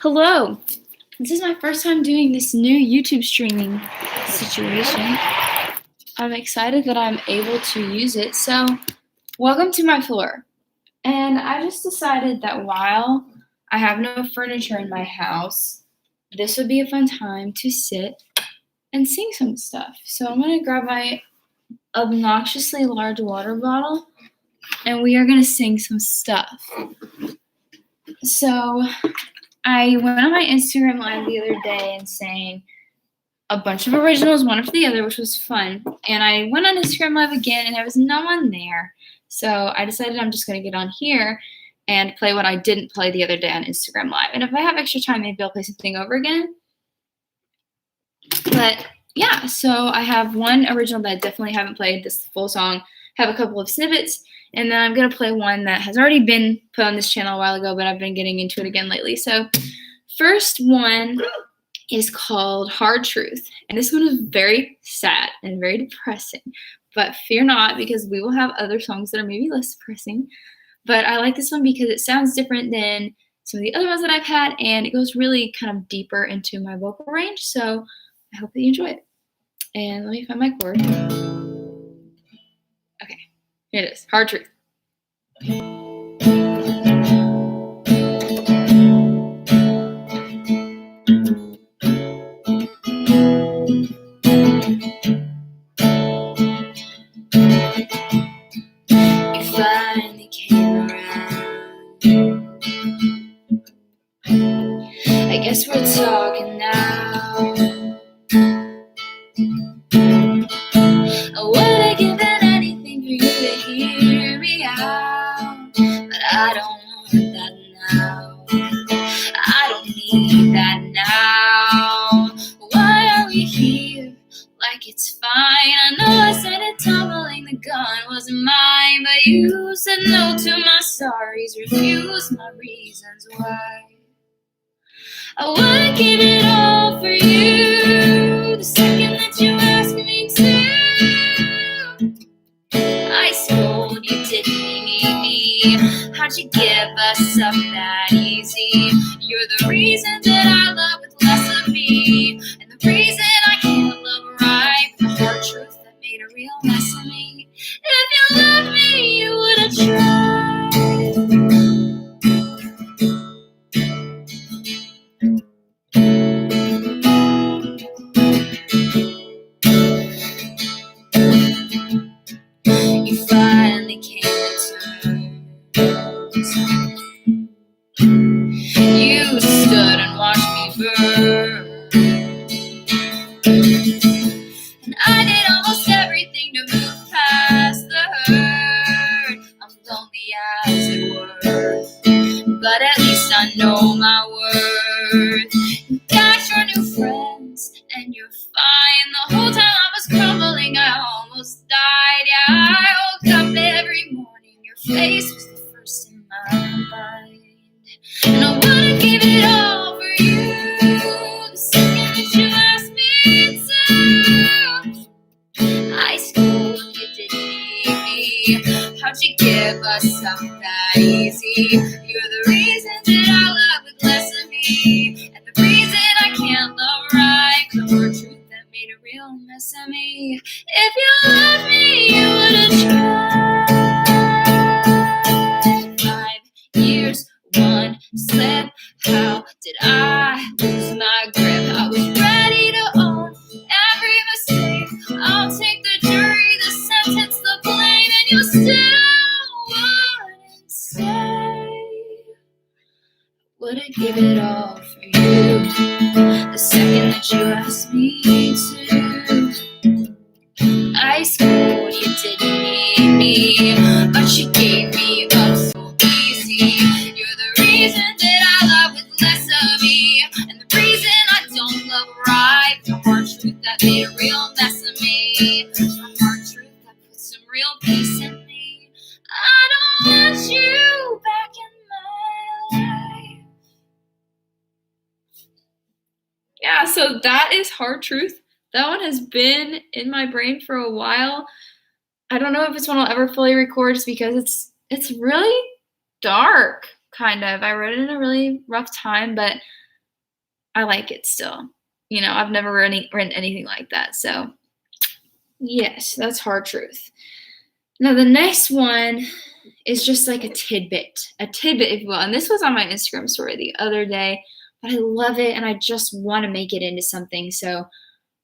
Hello. This is my first time doing this new YouTube streaming situation. I'm excited that I'm able to use it. So, welcome to my floor. And I just decided that while I have no furniture in my house, this would be a fun time to sit and sing some stuff. So, I'm going to grab my obnoxiously large water bottle and we are going to sing some stuff. So, I went on my Instagram live the other day and sang a bunch of originals, one after the other, which was fun. And I went on Instagram live again and there was no one there. So I decided I'm just going to get on here and play what I didn't play the other day on Instagram live. And if I have extra time, maybe I'll play something over again. But yeah, so I have one original that I definitely haven't played this full song. I have a couple of snippets. And then I'm going to play one that has already been put on this channel a while ago, but I've been getting into it again lately. So first one is called Hard Truth. And this one is very sad and very depressing. But fear not, because we will have other songs that are maybe less depressing. But I like this one because it sounds different than some of the other ones that I've had. And it goes really kind of deeper into my vocal range. So I hope that you enjoy it. And let me find my chord. Okay. Here it is, Hard Truth. You finally came around. I guess we're talking now. I would've given anything for you to hear me out, but I don't want that now. I don't need that now. Why are we here like it's fine? I know I said it tumbling, the gun wasn't mine, but you said no to my sorries, refused my reasons why. I would give it all for you the second that you asked me to. I scold you, didn't need me. How'd you give us up that easy? You're the reason that I love with less of me, and the reason I can't love right. The hard truth that made a real mess of me. If you loved me, you would've tried. You finally came to terms. You stood and watched me burn, and I did almost everything to move past the hurt. I'm lonely as it were, but at least I know my worth. You got your new friends and you're fine. The whole time I was crumbling, I almost died. Yeah, I woke up every morning, your face was the first in my mind. And I would've give it all for you the second that you asked me to. I schooled you, didn't need me. How'd you give us up that easy? You're the reason that I love with less of me, and the reason I can't love right. The hard truth that made a real mess of me. If you loved me, you would've tried. 5 years, one slip. How did I lose my grip? I was ready to own every mistake. I'll take the jury, the sentence, the blame, and you still wouldn't say. Would've give it all for you the second that you asked me to. I schooled you, didn't need me, but you gave me up so easy. You're the reason that I love with less of me, and the reason I don't love right. The hard truth that made a real mess of me. The hard truth that put some real peace in me. I don't want you back in my life. Yeah, so that is Hard Truth. That one has been in my brain for a while. I don't know if it's one I'll ever fully record just because it's really dark, kind of. I wrote it in a really rough time, but I like it still. You know, I've never written anything like that. So, yes, that's hard truth. Now, the next one is just like a tidbit, if you will. And this was on my Instagram story the other day, but I love it and I just want to make it into something. So,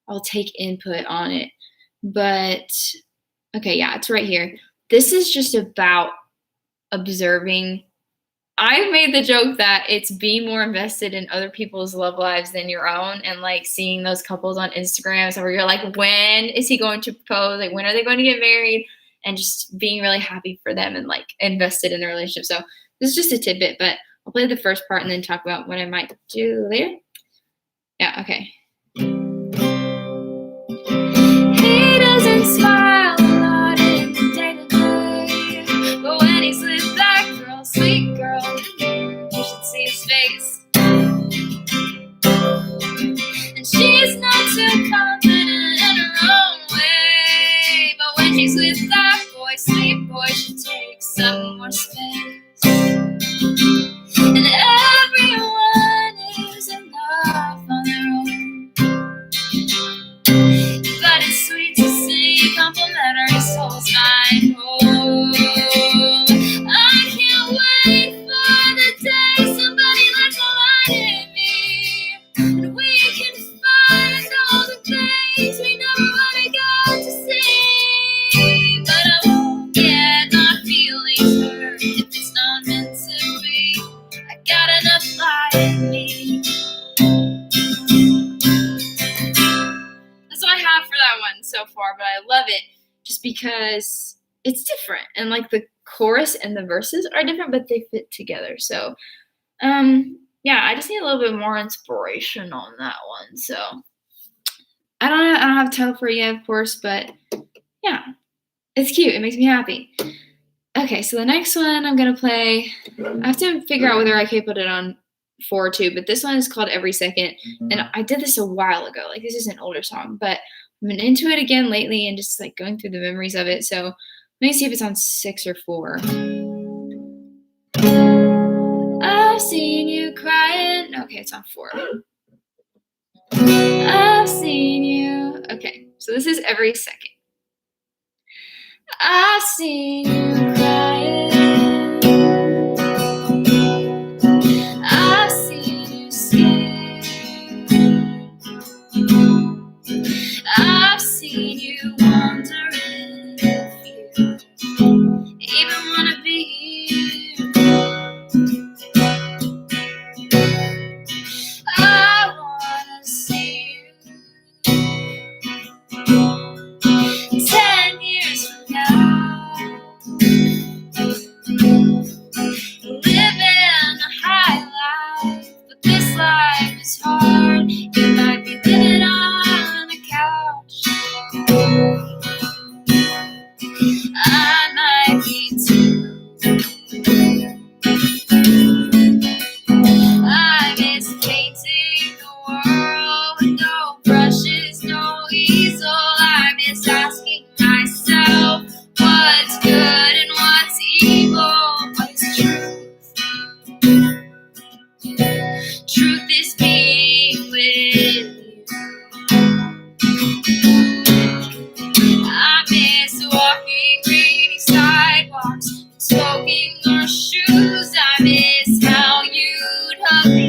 I'll take input on it. But, okay, yeah, it's right here. This is just about observing. I made the joke that it's being more invested in other people's love lives than your own, and like seeing those couples on Instagram, so where you're like, when is he going to propose? Like, when are they going to get married? And just being really happy for them and like invested in the relationship. So this is just a tidbit, but I'll play the first part and then talk about what I might do later. Yeah, okay. He doesn't smile a lot in the day-to-day, but when he's with that girl, sweet girl, you should see his face. And she's not too confident in her own way, but when she's with that boy, sweet boy, she takes up more space. And everyone is enough on their own, but it's sweet to see complimentary souls find home. I can't wait for the day somebody lets a light in me, and we can find all the things we never really got to see. But I won't get my feelings hurt if it's not meant to be. I got enough light in me. That's what I have for that one so far, but I love it just because it's different, and like the chorus and the verses are different, but they fit together. So, yeah, I just need a little bit more inspiration on that one. So, I don't have a title for it yet, of course, but yeah, it's cute. It makes me happy. Okay, so the next one I'm gonna play, I have to figure out whether I can put it on 4 or 2, but this one is called Every Second, and I did this a while ago. Like, this is an older song, but I've been into it again lately and just like going through the memories of it. So let me see if it's on 6 or 4. I've seen you crying. Okay, it's on 4. I've seen you. Okay, so this is Every Second. I've seen you crying. I've seen you scared. I've seen you wondering if you even wanna be here. I wanna see you 10 years from now, living a high life, but this life is hard. You might be living on a couch, I might be too. I miss painting the world with no brushes, no easel. I miss asking myself what's good and what's evil. What's truth? Truth is being with you. I miss walking rainy sidewalks, smoking our shoes. I miss how you'd hug me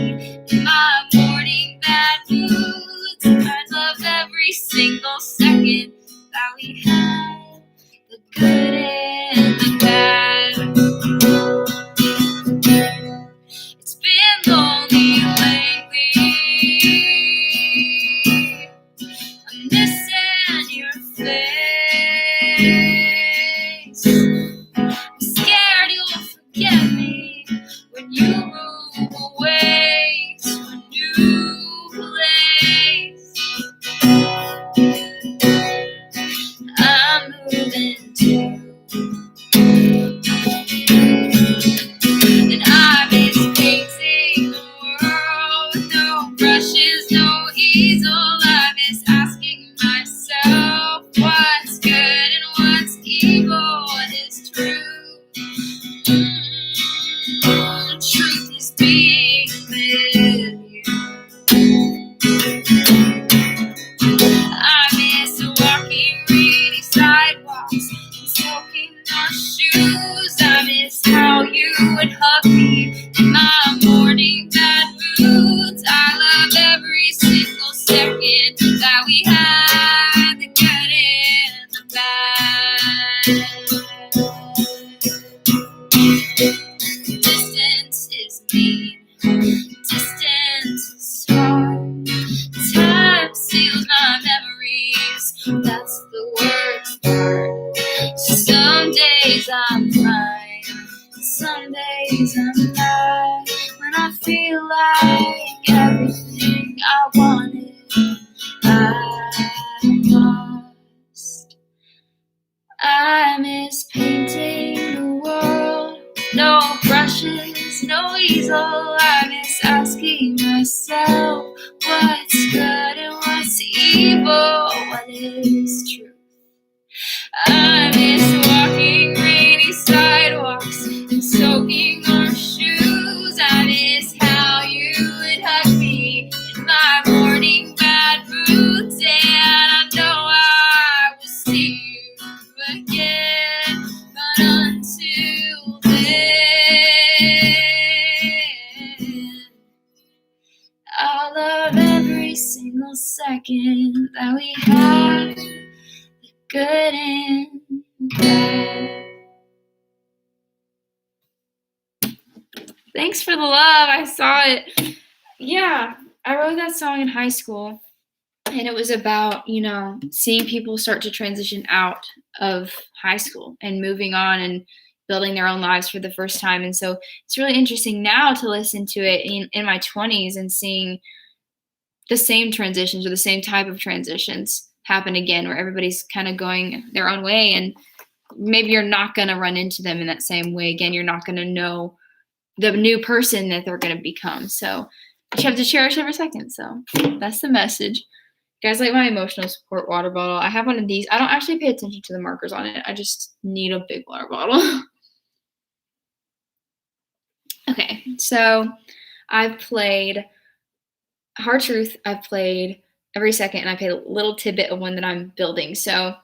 in my morning bad moods. I love every single second that we had, the good and the bad. It's been lonely lately. I'm missing your face. I'm scared you'll forget me when you move away to a new place. I'm moving too, and I miss painting the morning bad moods. I love every single second that we had, the good and the bad. Distance is mean, distance is hard. Time seals my memories, that's the worst part. Some days I'm fine, some days I'm not. When I feel like everything I wanted, I lost. I miss painting the world, no brushes, no easel. I miss asking myself what's good and what's evil, what is true. I miss walking rainy sidewalks and soaking our shoes. I miss how you would hug me in my morning bad moods. And I know I will see you again, but until then, I love every single second that we have, good and bad. Thanks for the love. I saw it. Yeah, I wrote that song in high school, and it was about, seeing people start to transition out of high school and moving on and building their own lives for the first time. And so it's really interesting now to listen to it in my 20s and seeing the same transitions or the same type of transitions happen again, where everybody's kind of going their own way, and maybe you're not going to run into them in that same way again. You're not going to know the new person that they're going to become. So you have to cherish every second. So that's the message. You guys, like my emotional support water bottle. I have one of these. I don't actually pay attention to the markers on it. I just need a big water bottle. Okay, so I've played Hard Truth. I've played Every Second, and I played a little tidbit of one that I'm building. So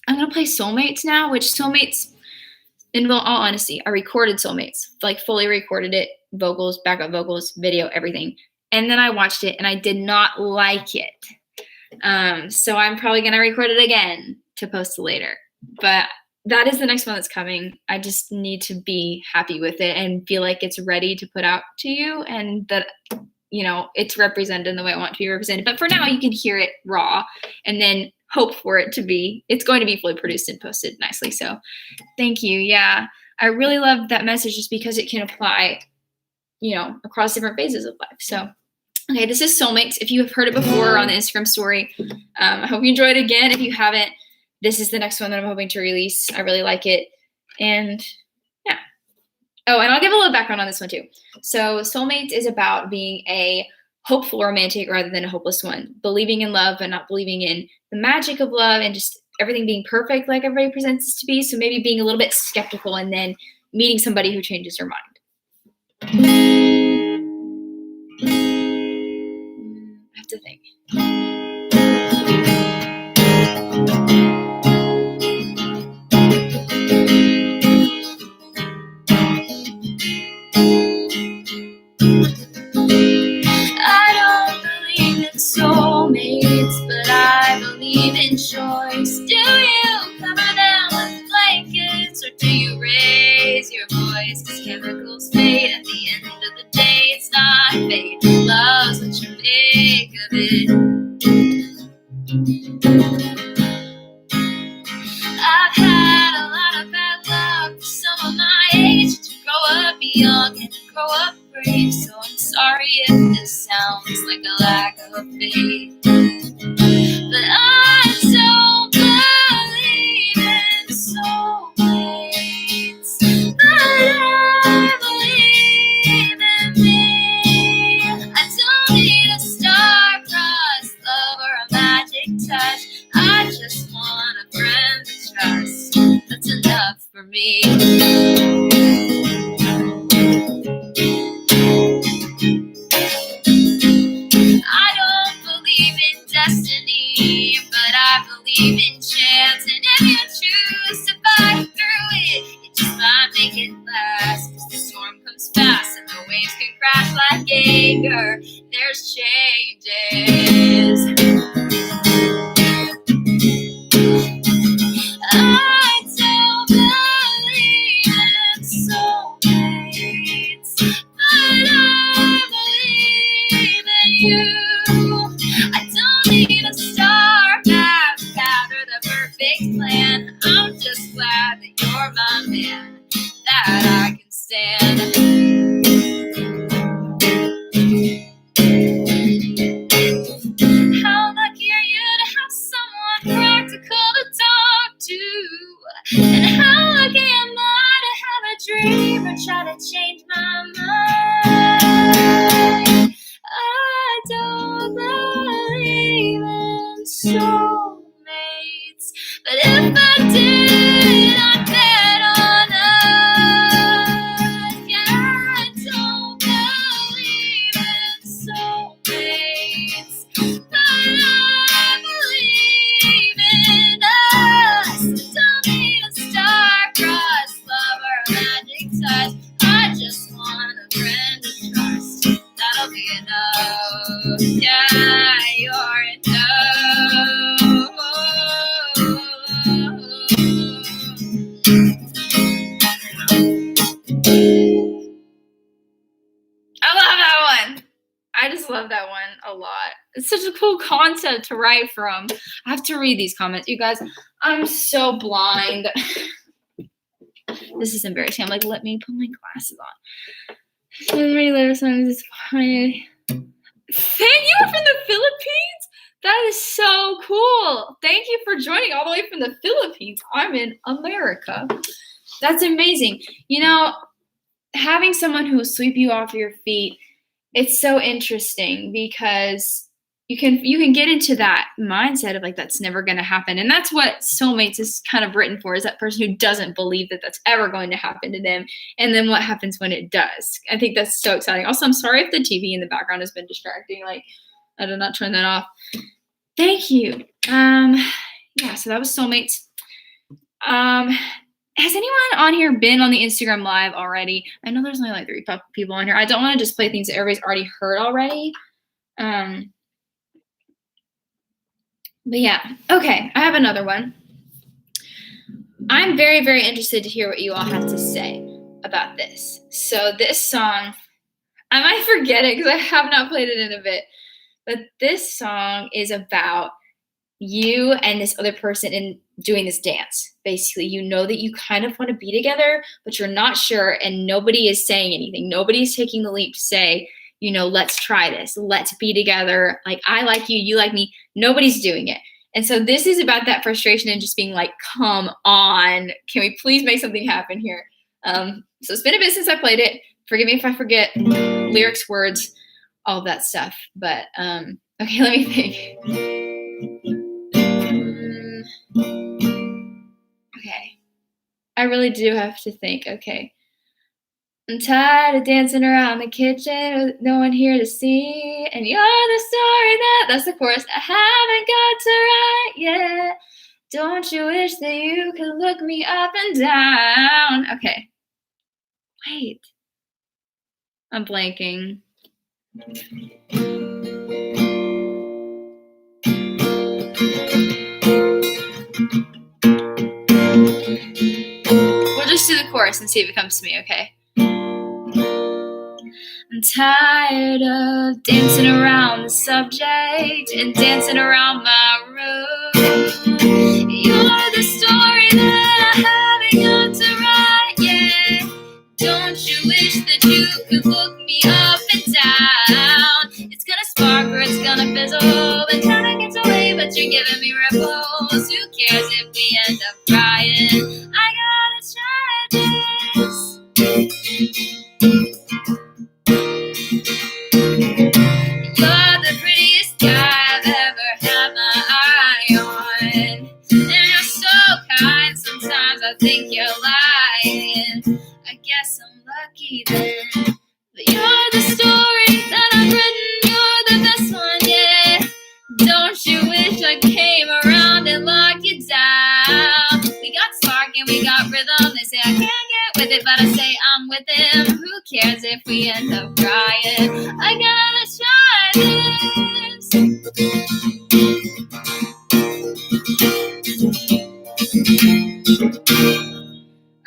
I'm going to play Soulmates now, which Soulmates, in all honesty, I recorded Soulmates, like fully recorded it, vocals, backup vocals, video, everything. And then I watched it and I did not like it. So I'm probably going to record it again to post later. But that is the next one that's coming. I just need to be happy with it and feel like it's ready to put out to you, and that, it's represented in the way I want it to be represented. But for now, you can hear it raw and then hope for it to be, it's going to be fully produced and posted nicely. So thank you. Yeah, I really love that message just because it can apply, across different phases of life. So, okay, this is Soulmates. If you have heard it before on the Instagram story, I hope you enjoy it again. If you haven't, this is the next one that I'm hoping to release. I really like it. And yeah. Oh, and I'll give a little background on this one too. So Soulmates is about being a hopeful romantic rather than a hopeless one, believing in love and not believing in the magic of love and just everything being perfect like everybody presents it to be. So maybe being a little bit skeptical and then meeting somebody who changes your mind. I have to think. Soulmates, but I believe in choice. Do you cover them with blankets, or do you raise your voice? 'Cause chemicals fade at the end of the day. It's not fate, love's what you make of it. I've had a lot of bad luck for some of my age, to grow up young and to grow up brave. So I'm sorry if this sounds like a lack of faith, but I don't believe in soulmates, but I believe in me. I don't need a star-crossed love or a magic touch. I just want a friend to trust. That's enough for me. I don't believe crash like anger. There's changes. I don't believe in soulmates, but I believe in you. I don't need a star map, path, or the perfect plan. I'm just glad that you're my man, that I can stand. How lucky are you to have someone practical to talk to? And how lucky am I to have a dream or try to change my mind? I don't believe in soulmates, but if I did, I'd bet on us. Yeah, I don't believe in soulmates, but I believe in us. Don't need a star-crossed love or a magic touch. I just want a friend to trust. That'll be enough. Yeah, you're enough. I love that one. I just love that one a lot. It's such a cool concept to write from. I have to read these comments. You guys, I'm so blind. This is embarrassing. I'm like, let me put my glasses on. Many letter songs is fine. Thank you from the Philippines. That is so cool. Thank you for joining all the way from the Philippines. I'm in America. That's amazing. You know, having someone who will sweep you off your feet, it's so interesting because you can get into that mindset of like, that's never going to happen. And that's what soulmates is kind of written for, is that person who doesn't believe that that's ever going to happen to them. And then what happens when it does. I think that's so exciting. Also, I'm sorry if the TV in the background has been distracting. Like, I did not turn that off. Thank you. Yeah, so that was soulmates. Has anyone on here been on the Instagram live already? I know there's only like 3 people on here. I don't want to just play things that everybody's already heard already. But yeah, okay, I have another one. I'm very, very interested to hear what you all have to say about this. So this song, I might forget it because I have not played it in a bit, but this song is about you and this other person in doing this dance. Basically, you know that you kind of want to be together, but you're not sure, and nobody is saying anything. Nobody's taking the leap to say, you know, let's try this. Let's be together. Like, I like you, you like me. Nobody's doing it. And so this is about that frustration and just being like, come on, can we please make something happen here? So it's been a bit since I played it. Forgive me if I forget lyrics, words, all of that stuff. But okay, let me think. Okay, I really do have to think. Okay. I'm tired of dancing around the kitchen with no one here to see. And you're the story that's the chorus I haven't got to write yet. Don't you wish that you could look me up and down? Okay. Wait. I'm blanking. We'll just do the chorus and see if it comes to me, okay? I'm tired of dancing around the subject and dancing around my room. You're the story that I haven't got to write yet. Don't you wish that you could look me up and down? It's gonna spark or it's gonna fizzle. The time gets away, but you're giving me ripples. Who cares if we end up crying? I gotta try this. You're the prettiest guy I've ever had my eye on. And you're so kind, sometimes I think you're lying. I guess I'm lucky then. But you're the story that I've written, you're the best one yet. Don't you wish I came around and locked you down? We got spark and we got rhythm. They say I can't get with it, but I say I'm with him. Who cares if we end up crying? I gotta try this.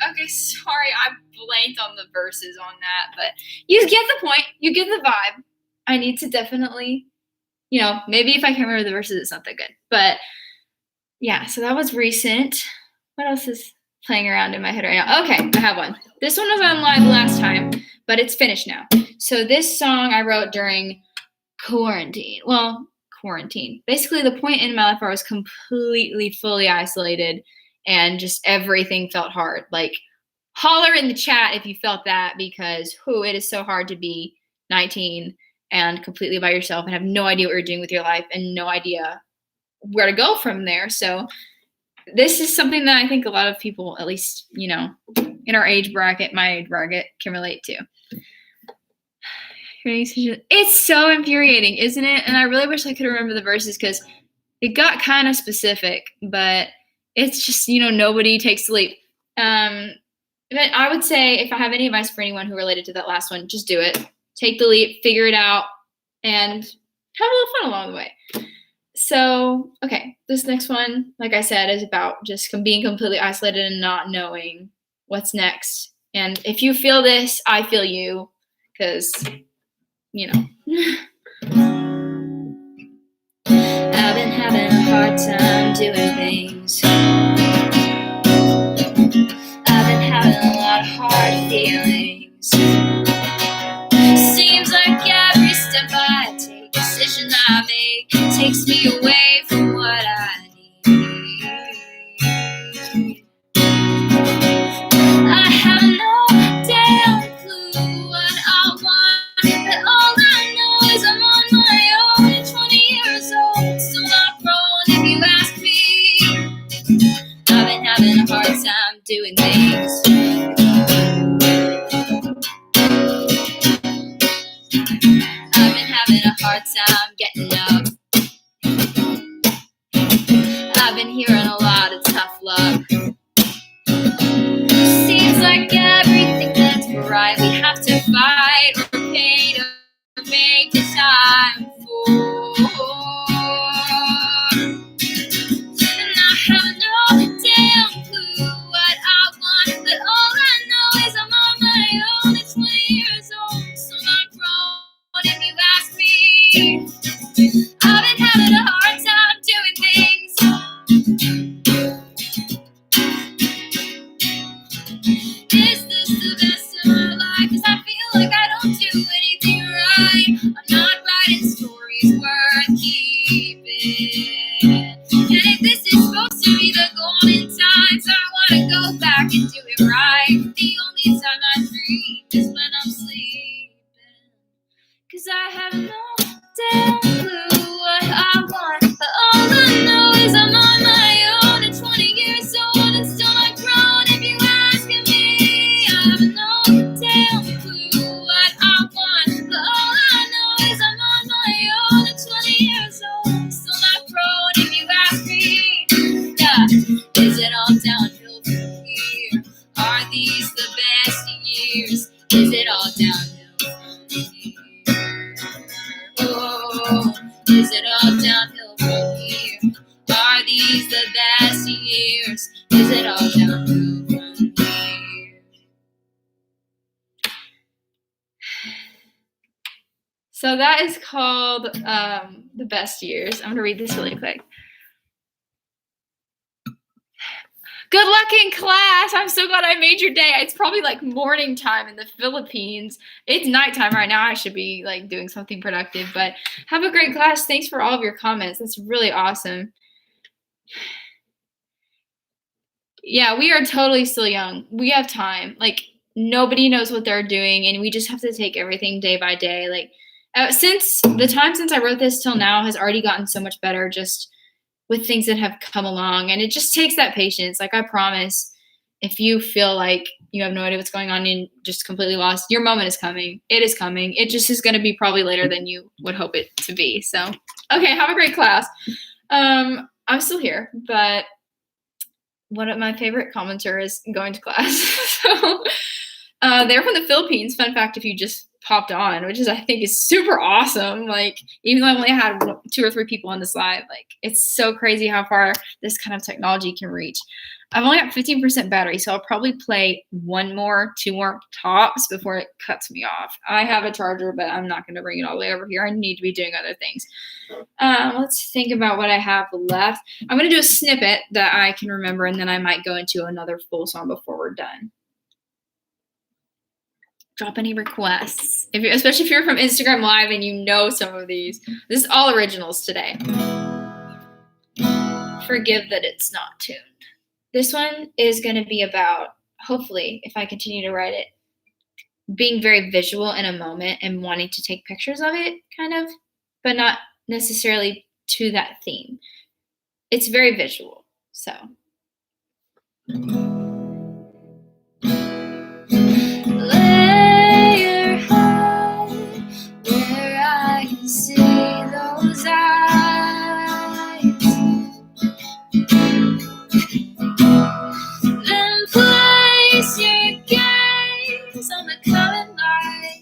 Okay, sorry, I blanked on the verses on that, but you get the point. You get the vibe. I need to definitely, maybe if I can remember the verses, it's not that good. But yeah, so that was recent. What else is playing around in my head right now? Okay, I have one. This one was on live last time, but it's finished now. So this song I wrote during quarantine. Well, quarantine. Basically, the point in my life where I was completely, fully isolated and just everything felt hard. Like, holler in the chat if you felt that, because it is so hard to be 19 and completely by yourself and have no idea what you're doing with your life and no idea where to go from there. So this is something that I think a lot of people, at least, in our age bracket, my age bracket, can relate to. It's so infuriating, isn't it? And I really wish I could remember the verses because it got kind of specific, but it's just, nobody takes the leap. But I would say if I have any advice for anyone who related to that last one, just do it. Take the leap, figure it out, and have a little fun along the way. So, okay, this next one, like I said, is about just being completely isolated and not knowing what's next. And if you feel this, I feel you, because, I've been having a hard time doing things. I've been having a lot of hard feelings. Seems like every step I take, decision I make, takes me away from what I need. I have no damn clue what I want, but all I know is I'm on my own at 20 years old, still not grown if you ask me. I've been having a hard time doing things. I've been having a hard time getting up. I've been hearing a lot of tough luck. Seems like everything that's right we have to fight or pay to make the time for. And I have no damn clue what I want, but all I know is I'm on my own at 20 years old, still not grown if you ask me. I've been having a hard time doing things. Is this the best of my life? 'Cause I feel like I don't do anything right. I'm not writing stories worth keeping. And if this is supposed to be the golden times, I wanna go back and do it right. The only time I dream is when I'm sleeping. 'Cause I have no damn clue what I want, but all I know is I'm on my own at 20 years old and still not grown if you asking me. I have no damn clue what I want, but all I know is I'm on my own at 20 years old, still not grown if you ask me. Yeah, is it all downhill from here? Are these the best years? Is it all downhill from here? Oh, is it all downhill from here? Are these the best years? Is it all downhill from here? So that is called The Best Years. I'm going to read this really quick. Good luck in class. I'm so glad I made your day. It's probably like morning time in the Philippines. It's nighttime right now. I should be like doing something productive, but have a great class. Thanks for all of your comments. That's really awesome. Yeah, we are totally still young. We have time. Like, nobody knows what they're doing, and we just have to take everything day by day. Like, since I wrote this till now has already gotten so much better just with things that have come along, and it just takes that patience. Like, I promise, if you feel like you have no idea what's going on and just completely lost, your moment is coming. It is coming. It just is going to be probably later than you would hope it to be. So, okay, have a great class. I'm still here, but one of my favorite commenter is going to class. So They're from the Philippines. Fun fact, if you just popped on, which is I think is super awesome. Like even though I only had 2 or 3 people on this live, like it's so crazy how far this kind of technology can reach. I've only got 15% battery, so I'll probably play 1 more, 2 more tops before it cuts me off. I have a charger, but I'm not going to bring it all the way over here. I need to be doing other things. Let's think about what I have left. I'm going to do a snippet that I can remember, and then I might go into another full song before we're done. Drop any requests, especially if you're from Instagram Live and you know some of these. This is all originals today. Forgive that it's not tuned. This one is going to be about, hopefully, if I continue to write it, being very visual in a moment and wanting to take pictures of it, kind of, but not necessarily to that theme. It's very visual, so. Layer high, where I can see those eyes. Then place your gaze on the coming light.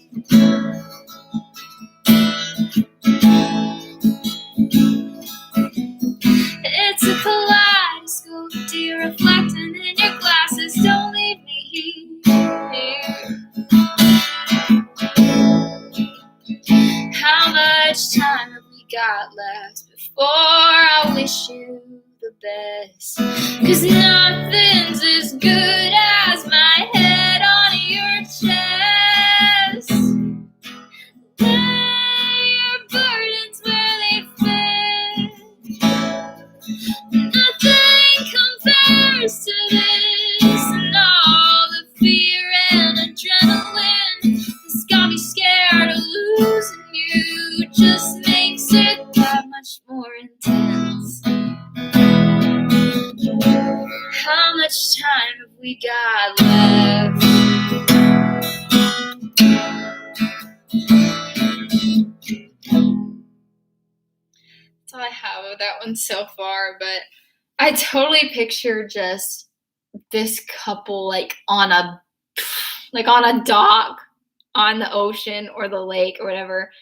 It's a kaleidoscope, dear, reflecting in your glasses. Don't leave me here. How much time have we got left before I wish you the best? 'Cause nothing's as good as my head on your chest. Lay your burdens where they fit. Nothing compares to this, and all the fear and adrenaline has got me scared of losing you. Just makes it that much more intense. How much time have we got left? That's all I have of that one so far, but I totally picture just this couple like on a dock on the ocean or the lake or whatever,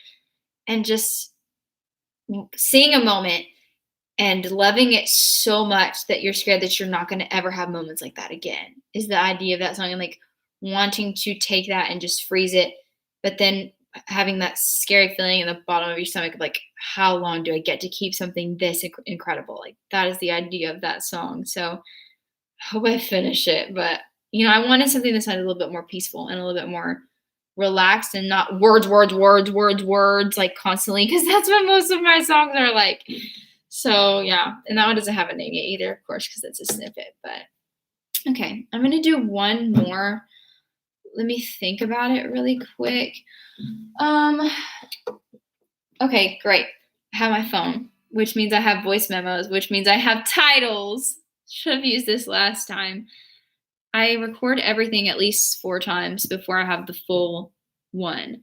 and just seeing a moment and loving it so much that you're scared that you're not going to ever have moments like that again, is the idea of that song. And like wanting to take that and just freeze it, but then having that scary feeling in the bottom of your stomach of like, how long do I get to keep something this incredible? Like that is the idea of that song. So I hope I finish it, but you know, I wanted something that sounded a little bit more peaceful and a little bit more relaxed and not words like constantly, because that's what most of my songs are like. So yeah, and that one doesn't have a name yet either, of course, because it's a snippet. But okay, I'm gonna do one more. Let me think about it really quick. Okay, great. I have my phone, which means I have voice memos, which means I have titles. Should have used this last time. I record everything at least 4 times before I have the full one.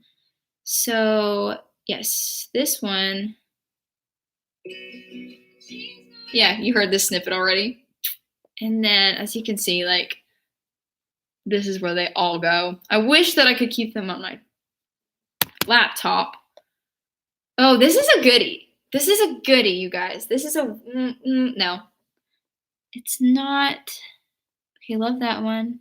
So yes, this one. Yeah, you heard this snippet already. And then as you can see, like, this is where they all go. I wish that I could keep them on my laptop. Oh, this is a goodie. This is a goodie, you guys. This is a, no. It's not. Okay, love that one.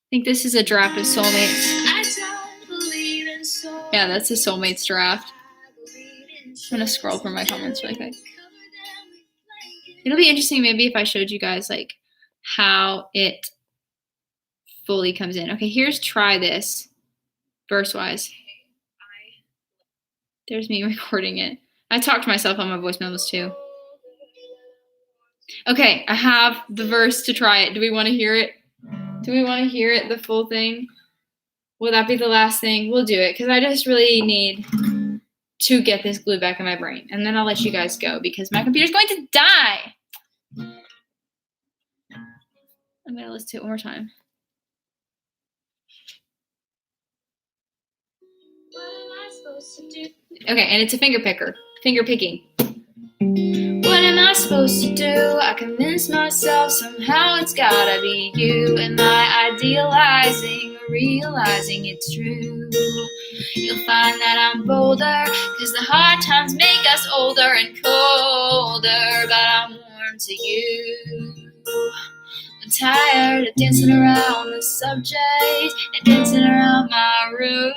I think this is a draft of Soulmates. Yeah, that's a Soulmates draft. I'm gonna scroll through my comments really quick. It'll be interesting maybe if I showed you guys like how it fully comes in. Okay, here's Try This, verse-wise. There's me recording it. I talk to myself on my voice memos too. Okay, I have the verse to try it. Do we want to hear it? Do we want to hear it, the full thing? Will that be the last thing? We'll do it, because I just really need to get this glued back in my brain. And then I'll let you guys go, because my computer's going to die. I'm going to listen to it one more time. What am I supposed to do? Okay, and it's a finger picking. What am I supposed to do? I convince myself somehow it's gotta be you. Am I idealizing or realizing it's true? You'll find that I'm bolder, cause the hard times make us older and colder, but I'm warm to you. I'm tired of dancing around the subject and dancing around my room.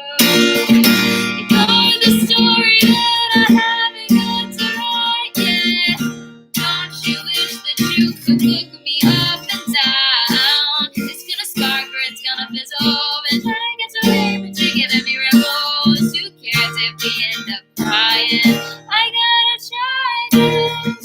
Ignore the story that I haven't got to write yet. Don't you wish that you could look me up and down? It's gonna spark or it's gonna fizzle, and I get so able to give every rebels. Who cares if we end up crying? I gotta try this.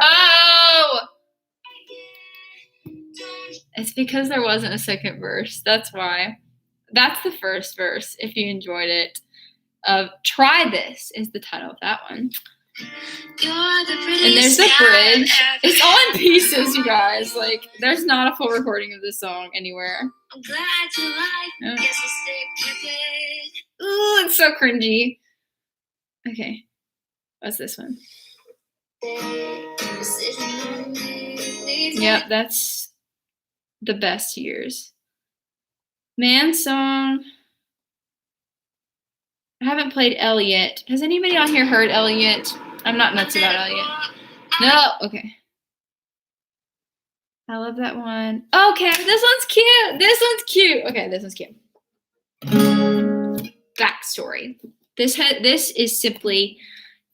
Oh! It's because there wasn't a second verse. That's why. That's the first verse, if you enjoyed it. Try This is the title of that one. And there's the bridge. It's all in pieces, you guys. Like, there's not a full recording of this song anywhere. I'm glad you like it. Guess I'll stick with it. Ooh, it's so cringy. Okay. What's this one? Yep, that's The Best Years. Man song. I haven't played Elliot. Has anybody on here heard Elliot? I'm not nuts about Elliot. No, okay. I love that one. Okay, this one's cute. This one's cute. Okay, this one's cute. Backstory. This is simply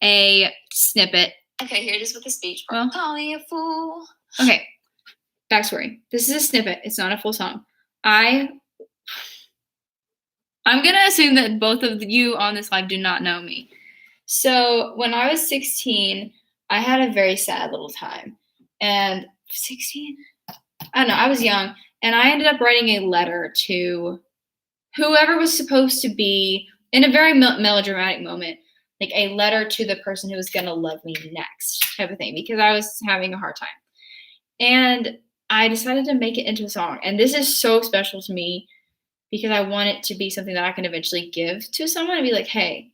a snippet. Okay, here it is with the speech. Well, call me a fool. Okay, backstory. This is a snippet. It's not a full song. I'm gonna assume that both of you on this live do not know me. So when I was 16, I had a very sad little time. And 16? I don't know, I was young. And I ended up writing a letter to whoever was supposed to be, in a very melodramatic moment, like a letter to the person who was going to love me next type of thing, because I was having a hard time. And I decided to make it into a song. And this is so special to me because I want it to be something that I can eventually give to someone and be like, hey,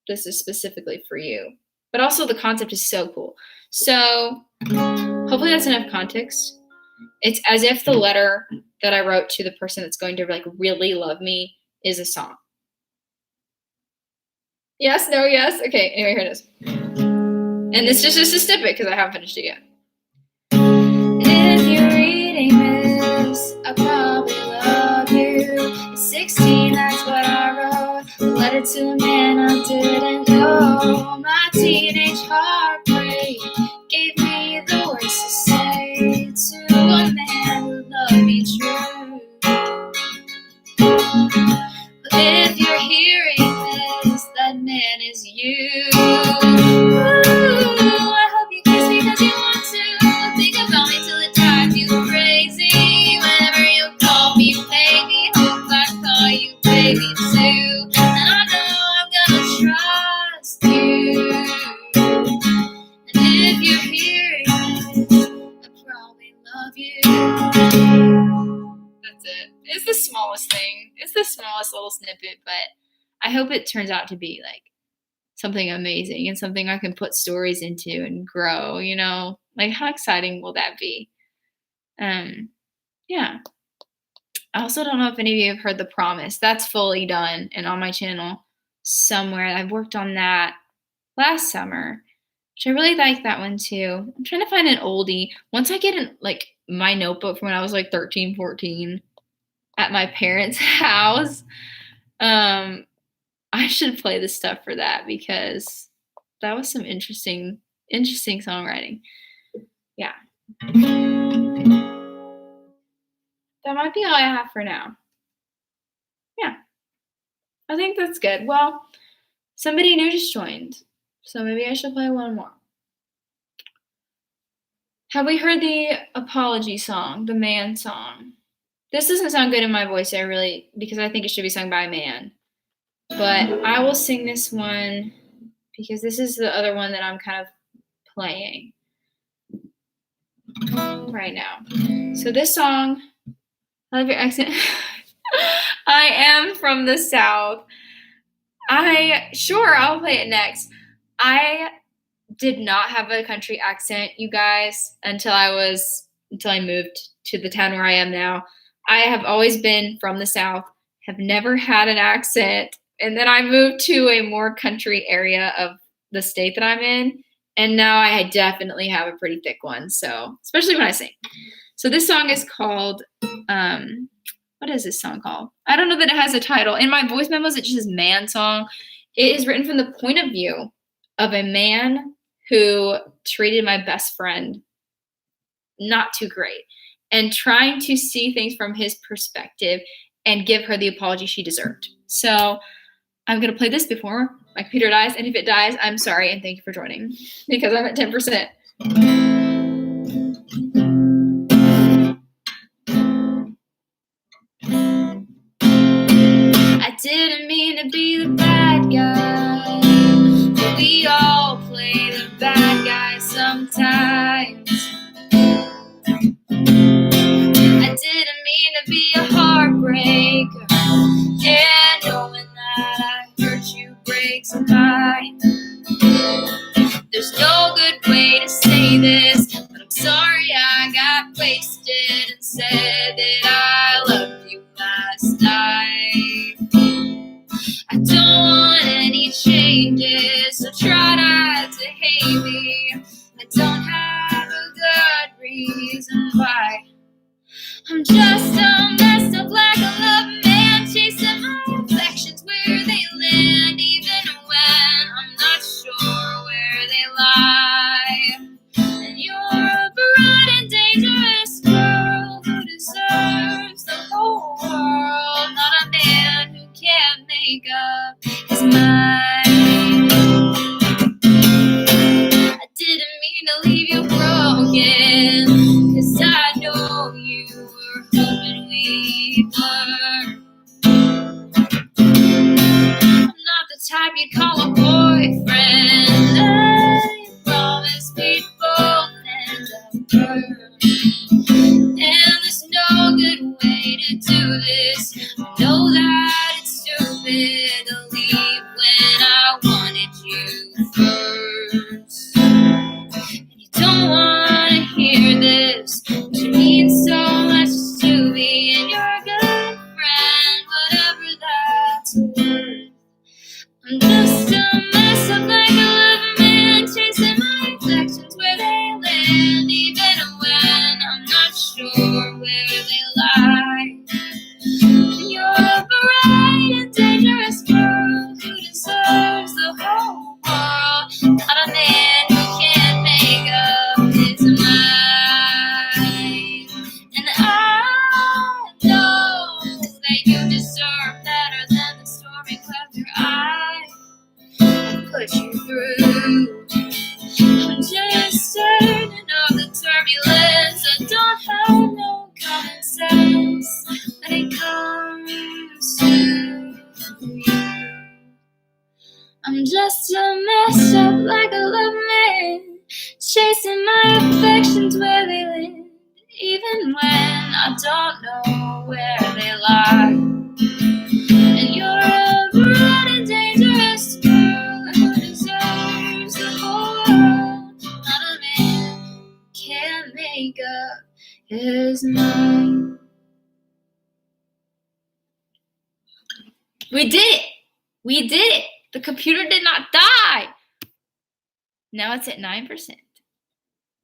this is specifically for you. But also the concept is so cool. So hopefully that's enough context. It's as if the letter that I wrote to the person that's going to like really love me is a song. Yes, no, yes. Okay, anyway, here it is. And this is just a snippet because I haven't finished it yet. If you're reading this, I probably love you. At 16, that's what I wrote. A letter to a man I didn't know. My teenage heartbreak gave me the words to say to a man who loved me true. But if you're hearing this, that man is you. Ooh, I hope you kiss me because you want to. Think about me till it drives you crazy. Whenever you call me baby, hope I call you baby too. And I know I'm gonna trust you. And if you're hearing this, I probably love you. That's it. It's the smallest thing. It's the smallest little snippet, but I hope it turns out to be like something amazing and something I can put stories into and grow, you know? Like, how exciting will that be? Yeah. I also don't know if any of you have heard The Promise. That's fully done and on my channel somewhere. I've worked on that last summer, which I really like that one too. I'm trying to find an oldie. Once I get in like my notebook from when I was like 13, 14 at my parents' house, I should play the stuff for that because that was some interesting songwriting. Yeah. That might be all I have for now. Yeah. I think that's good. Well, somebody new just joined, so maybe I should play one more. Have we heard the apology song, the man song? This doesn't sound good in my voice, because I think it should be sung by a man. But I will sing this one because this is the other one that I'm kind of playing right now. So this song I love your accent. I am from the South. I'll play it next. I did not have a country accent, you guys, until I moved to the town where I am now. I have always been from the South, have never had an accent, and then I moved to a more country area of the state that I'm in, and now I definitely have a pretty thick one. So, especially when I sing. So this song is called what is this song called? I don't know that it has a title. In my voice memos, it just says man song. It is written from the point of view of a man who treated my best friend not too great and trying to see things from his perspective and give her the apology she deserved. So I'm going to play this before my computer dies. And if it dies, I'm sorry. And thank you for joining because I'm at 10%. I didn't mean to be the bad guy, but we all play the bad guy sometimes. I didn't mean to be a heartbreaker, and knowing that I hurt you breaks mine. There's no good way to say this, but I'm sorry I got wasted and said that I loved you last night. I don't want any changes, so try not to hate me. I don't have a good reason why. I'm just a messed up like a love man, chasing my affections where they land, even when I'm not sure where they lie. And you're a bright and dangerous girl who deserves the whole world, not a man who can't make up his mind. I didn't mean to leave you broken, 'cause I know you were hoping we were. I'm not the type you'd call a boyfriend. I promise we'd both end up hurt. And there's no good way to do this. I know that it's stupid to leave when I wanted you first. And you don't want to hear this, but you mean so much to me, and you're a good friend, whatever that's worth. I'm just a mess up like a love man, chasing my affections where they land, even when I'm not sure where they lie. You're a bright and dangerous girl who deserves the whole world, not a man who can't make up his mind. And I know that you deserve better than the stormy clouds your eyes put you through. I'm just certain of the turbulence. I don't have no common sense when it comes to you. I'm just a mess up like a love man, chasing my affections where they land, even when I don't know where they lie. And you're a bright and dangerous girl who deserves the whole world, not a man can't make up his mind. We did it! We did it! The computer did not die! Now it's at 9%.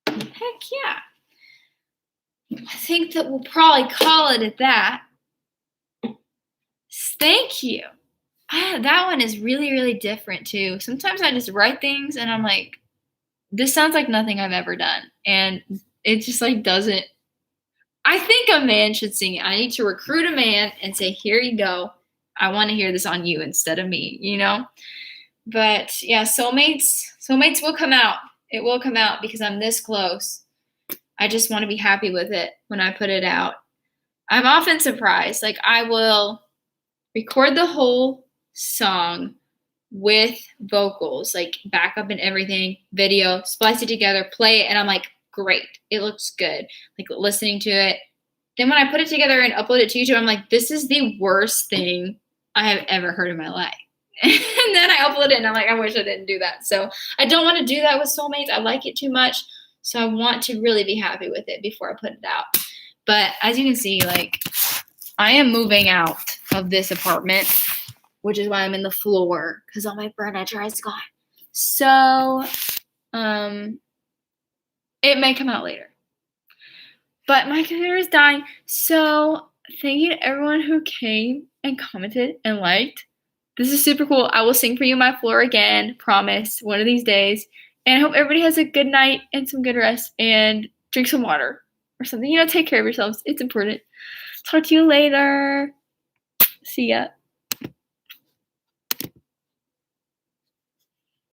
Heck yeah. I think that we'll probably call it at that. Thank you. That one is really, really different too. Sometimes I just write things and I'm like, this sounds like nothing I've ever done. And it just like doesn't. I think a man should sing it. I need to recruit a man and say, here you go. I want to hear this on you instead of me, you know? But yeah, soulmates will come out. It will come out because I'm this close. I just want to be happy with it when I put it out. I'm often surprised. Like I will record the whole song with vocals, like backup and everything, video, splice it together, play it, and I'm like, great, it looks good. Like listening to it, Then when I put it together and upload it to YouTube, I'm like, this is the worst thing I have ever heard in my life. And then I upload it and I'm like, I wish I didn't do that. So I don't want to do that with Soulmates. I like it too much. So I want to really be happy with it before I put it out. But as you can see, like, I am moving out of this apartment, which is why I'm in the floor, because all my furniture is gone. So it may come out later. But my computer is dying. So thank you to everyone who came and commented and liked. This is super cool. I will sing for you on my floor again, promise, one of these days. And I hope everybody has a good night and some good rest and drink some water or something. You know, take care of yourselves. It's important. Talk to you later. See ya.